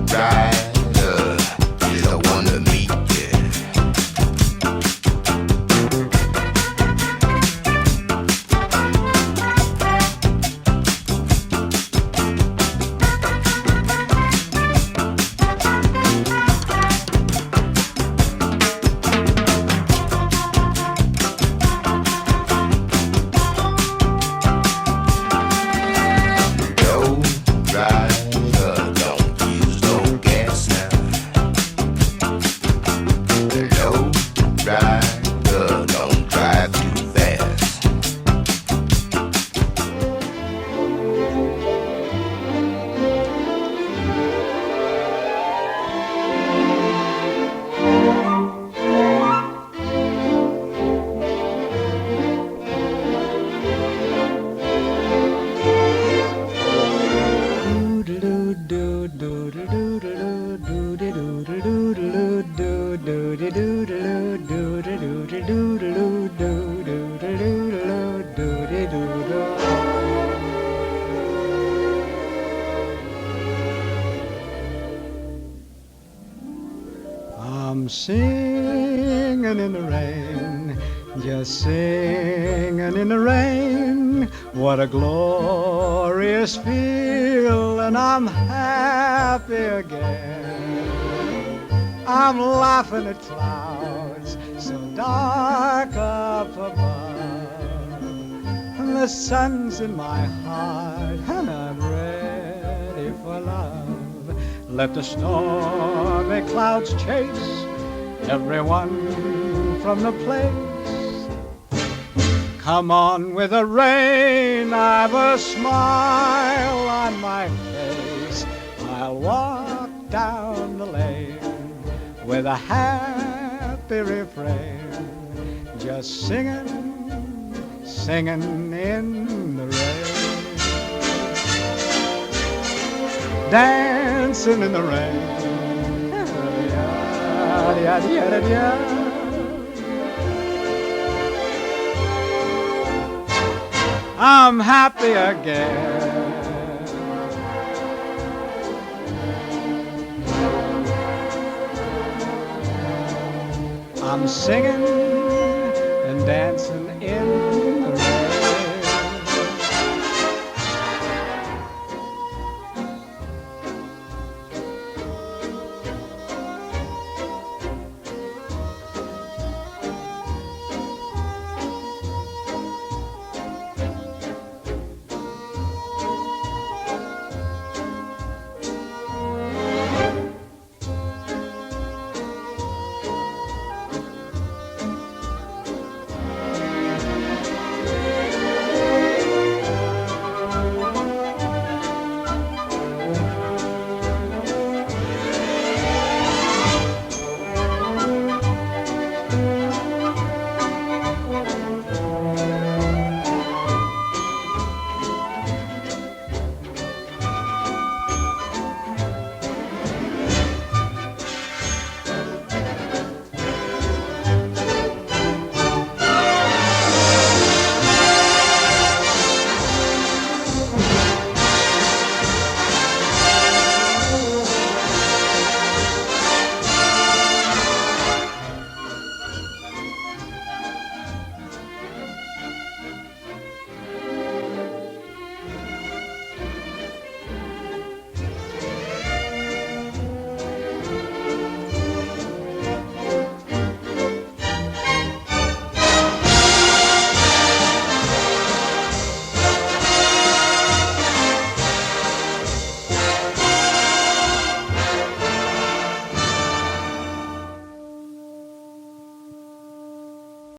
Lowrider is the one to meet, yeah. I'm singing in the rain, just singing in the rain. What a glorious feel, and I'm happy again. I'm laughing at clouds so dark up above, and the sun's in my heart, and I'm ready for love. Let the stormy clouds chase everyone from the place. Come on with the rain, I've a smile on my face. I'll walk down the lane with a happy refrain, just singing, singing in the rain. Dancing in the rain. I'm happy again. I'm singing and dancing in